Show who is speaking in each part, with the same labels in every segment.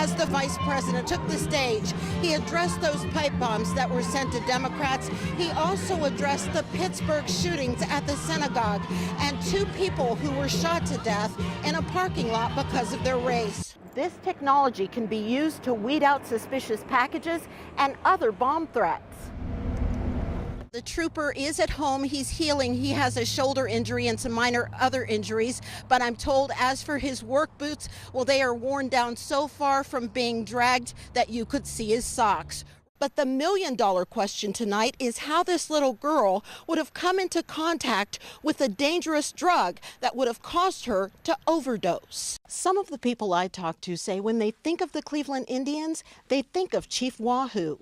Speaker 1: as the vice president took the stage, he addressed those pipe bombs that were sent to Democrats. He also addressed the Pittsburgh shootings at the synagogue and 2 people who were shot to death in a parking lot because of their race. This technology can be used to weed out suspicious packages and other bomb threats. The trooper is at home. He's healing. He has a shoulder injury and some minor other injuries. But I'm told as for his work boots, well, they are worn down so far from being dragged that you could see his socks. But the million-dollar question tonight is how this little girl would have come into contact with a dangerous drug that would have caused her to overdose. Some of the people I talked to say when they think of the Cleveland Indians, they think of Chief Wahoo.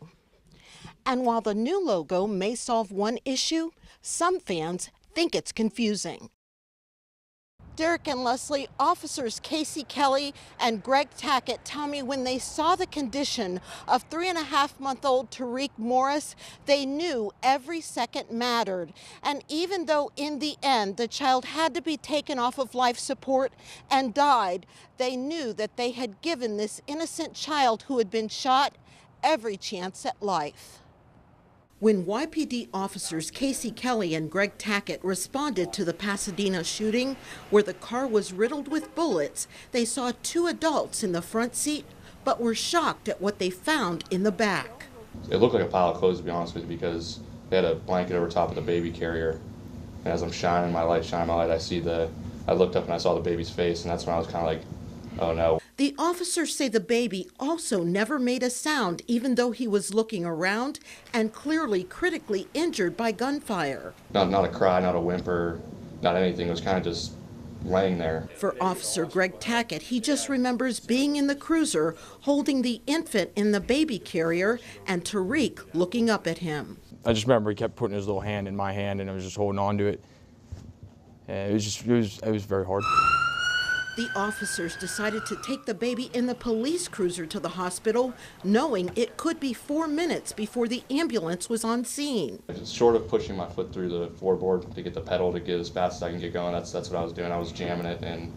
Speaker 1: And while the new logo may solve one issue, some fans think it's confusing. Derek and Leslie, officers Casey Kelly and Greg Tackett tell me when they saw the condition of 3.5-month-old Tariq Morris, they knew every second mattered. And even though in the end the child had to be taken off of life support and died, they knew that they had given this innocent child who had been shot every chance at life. When YPD officers Casey Kelly and Greg Tackett responded to the Pasadena shooting, where the car was riddled with bullets, they saw 2 adults in the front seat, but were shocked at what they found in the back.
Speaker 2: It looked like a pile of clothes, to be honest with you, because they had a blanket over top of the baby carrier. And as I'm shining my light, I looked up and I saw the baby's face, and that's when I was kind of like, oh no.
Speaker 1: The officers say the baby also never made a sound, even though he was looking around and clearly critically injured by gunfire.
Speaker 2: Not a cry, not a whimper, not anything. It was kind of just laying there.
Speaker 1: For Officer Greg Tackett, he just remembers being in the cruiser, holding the infant in the baby carrier, and Tariq looking up at him.
Speaker 3: I just remember he kept putting his little hand in my hand, and I was just holding on to it. And it was very hard.
Speaker 1: The officers decided to take the baby in the police cruiser to the hospital, knowing it could be 4 minutes before the ambulance was on scene.
Speaker 2: Short of pushing my foot through the floorboard to get the pedal to get as fast as I can get going, that's what I was doing. I was jamming it, and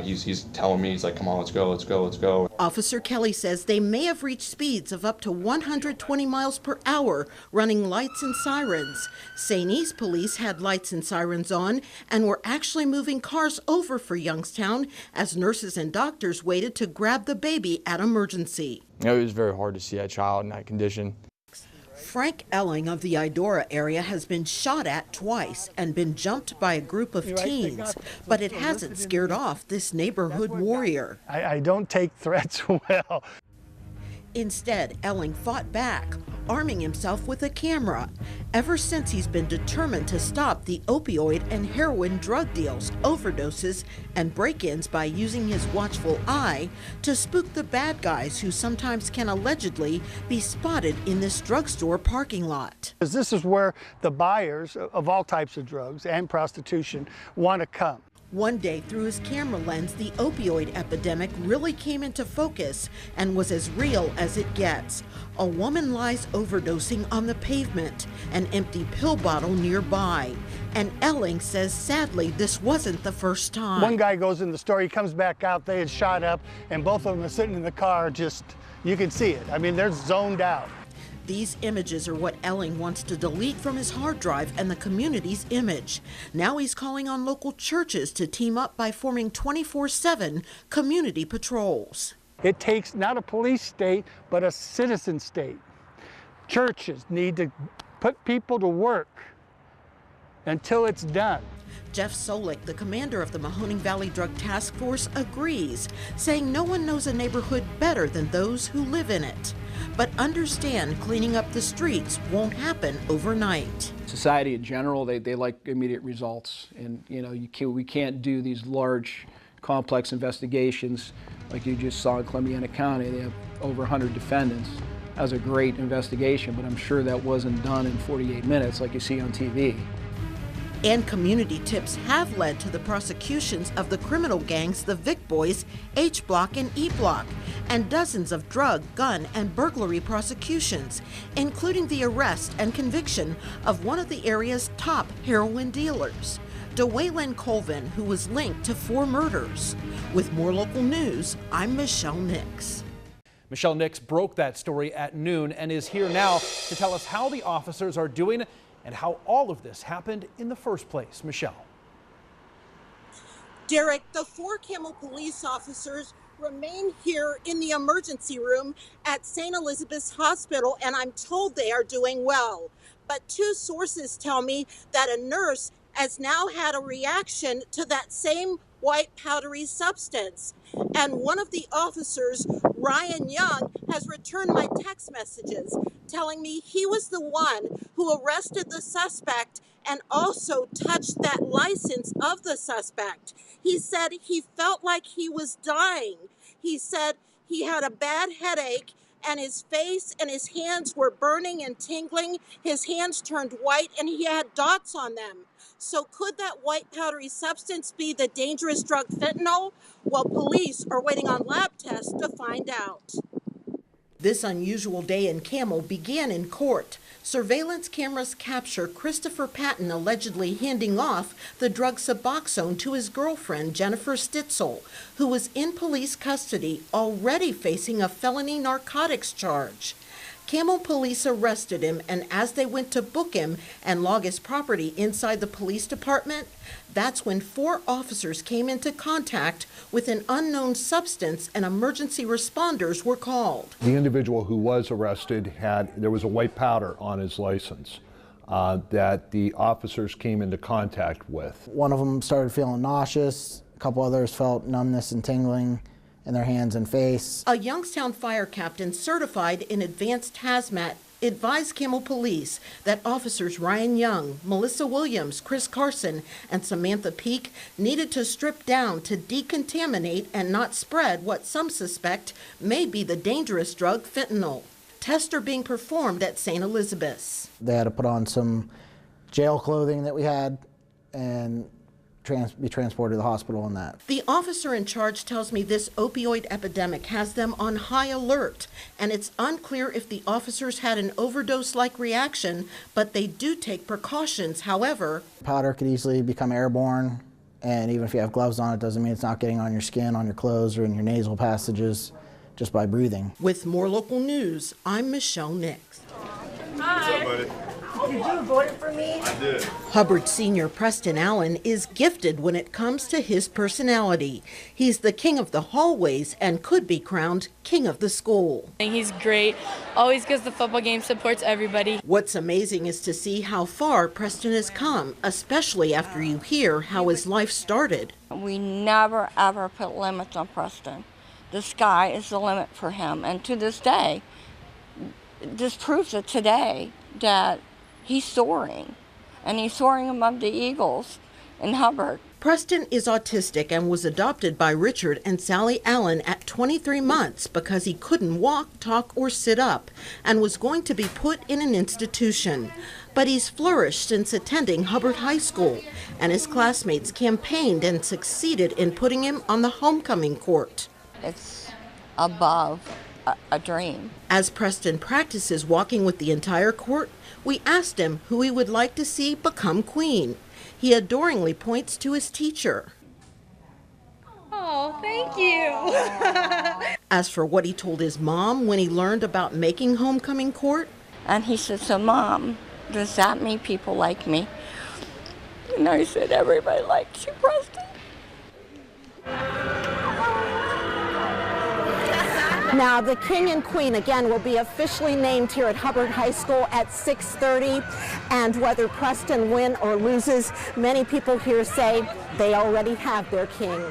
Speaker 2: he's telling me, he's like, come on, let's go, let's go, let's go.
Speaker 1: Officer Kelly says they may have reached speeds of up to 120 miles per hour running lights and sirens. St. East police had lights and sirens on and were actually moving cars over for Youngstown as nurses and doctors waited to grab the baby at emergency.
Speaker 3: It was very hard to see that child in that condition.
Speaker 1: Frank Elling of the Idora area has been shot at twice and been jumped by a group of teens, but it hasn't scared off this neighborhood warrior.
Speaker 4: I don't take threats well.
Speaker 1: Instead, Elling fought back, arming himself with a camera. Ever since, he's been determined to stop the opioid and heroin drug deals, overdoses, and break-ins by using his watchful eye to spook the bad guys who sometimes can allegedly be spotted in this drugstore parking lot.
Speaker 4: This is where the buyers of all types of drugs and prostitution want to come.
Speaker 1: One day, through his camera lens, the opioid epidemic really came into focus and was as real as it gets. A woman lies overdosing on the pavement, an empty pill bottle nearby. And Elling says, sadly, this wasn't the first time.
Speaker 4: One guy goes in the store, he comes back out, they had shot up, and both of them are sitting in the car, just, you can see it. I mean, they're zoned out.
Speaker 1: These images are what Elling wants to delete from his hard drive and the community's image. Now he's calling on local churches to team up by forming 24/7 community patrols.
Speaker 4: It takes not a police state, but a citizen state. Churches need to put people to work until it's done.
Speaker 1: Jeff Solik, the commander of the Mahoning Valley Drug Task Force, agrees, saying no one knows a neighborhood better than those who live in it. But understand, cleaning up the streets won't happen overnight.
Speaker 5: Society in general, they like immediate results, and we can't do these large, complex investigations like you just saw in Columbiana County. They have over 100 defendants. That was a great investigation, but I'm sure that wasn't done in 48 minutes like you see on TV.
Speaker 1: And community tips have led to the prosecutions of the criminal gangs, the Vic Boys, H Block and E Block, and dozens of drug, gun, and burglary prosecutions, including the arrest and conviction of one of the area's top heroin dealers, DeWaylin Colvin, who was linked to 4 murders. With more local news, I'm Michelle Nix.
Speaker 6: Michelle Nix broke that story at noon and is here now to tell us how the officers are doing and how all of this happened in the first place. Michelle.
Speaker 1: Derek, the 4 Camel police officers remain here in the emergency room at St. Elizabeth's Hospital, and I'm told they are doing well. But 2 sources tell me that a nurse has now had a reaction to that same white powdery substance. And one of the officers, Ryan Young, has returned my text messages telling me he was the one who arrested the suspect and also touched that license of the suspect. He said he felt like he was dying. He said he had a bad headache and his face and his hands were burning and tingling. His hands turned white and he had dots on them. So could that white powdery substance be the dangerous drug fentanyl? Well, police are waiting on lab tests to find out. This unusual day in Camel began in court. Surveillance cameras capture Christopher Patton allegedly handing off the drug Suboxone to his girlfriend, Jennifer Stitzel, who was in police custody, already facing a felony narcotics charge. Camel police arrested him, and as they went to book him and log his property inside the police department, that's when 4 officers came into contact with an unknown substance and emergency responders were called.
Speaker 7: The individual who was arrested there was a white powder on his license that the officers came into contact with.
Speaker 8: One of them started feeling nauseous, a couple others felt numbness and tingling in their hands and face.
Speaker 1: A Youngstown fire captain certified in advanced hazmat advised Camel police that officers Ryan Young, Melissa Williams, Chris Carson, and Samantha Peak needed to strip down to decontaminate and not spread what some suspect may be the dangerous drug fentanyl. Tests are being performed at St. Elizabeth's.
Speaker 8: They had to put on some jail clothing that we had and be transported to the hospital on that.
Speaker 1: The officer in charge tells me this opioid epidemic has them on high alert, and it's unclear if the officers had an overdose-like reaction, but they do take precautions. However,
Speaker 8: powder could easily become airborne, and even if you have gloves on, it doesn't mean it's not getting on your skin, on your clothes, or in your nasal passages just by breathing.
Speaker 1: With more local news, I'm Michelle Nix.
Speaker 9: Hi. What's up, buddy? Did you vote for me? I did.
Speaker 1: Hubbard senior Preston Allen is gifted when it comes to his personality. He's the king of the hallways and could be crowned king of the school.
Speaker 10: He's great, always goes to football games, supports everybody.
Speaker 1: What's amazing is to see how far Preston has come, especially after you hear how his life started.
Speaker 11: We never ever put limits on Preston. The sky is the limit for him, and to this day, this proves it today that he's soaring, and he's soaring above the eagles in Hubbard.
Speaker 1: Preston is autistic and was adopted by Richard and Sally Allen at 23 months because he couldn't walk, talk, or sit up and was going to be put in an institution. But he's flourished since attending Hubbard High School, and his classmates campaigned and succeeded in putting him on the homecoming court.
Speaker 11: It's above a dream.
Speaker 1: As Preston practices walking with the entire court, we asked him who he would like to see become queen. He adoringly points to his teacher.
Speaker 10: Oh, thank you.
Speaker 1: As for what he told his mom when he learned about making homecoming court,
Speaker 11: and he said, "So Mom, does that mean people like me?" And I said, "Everybody likes you, Preston."
Speaker 1: Now, the king and queen, again, will be officially named here at Hubbard High School at 6:30. And whether Preston wins or loses, many people here say they already have their king.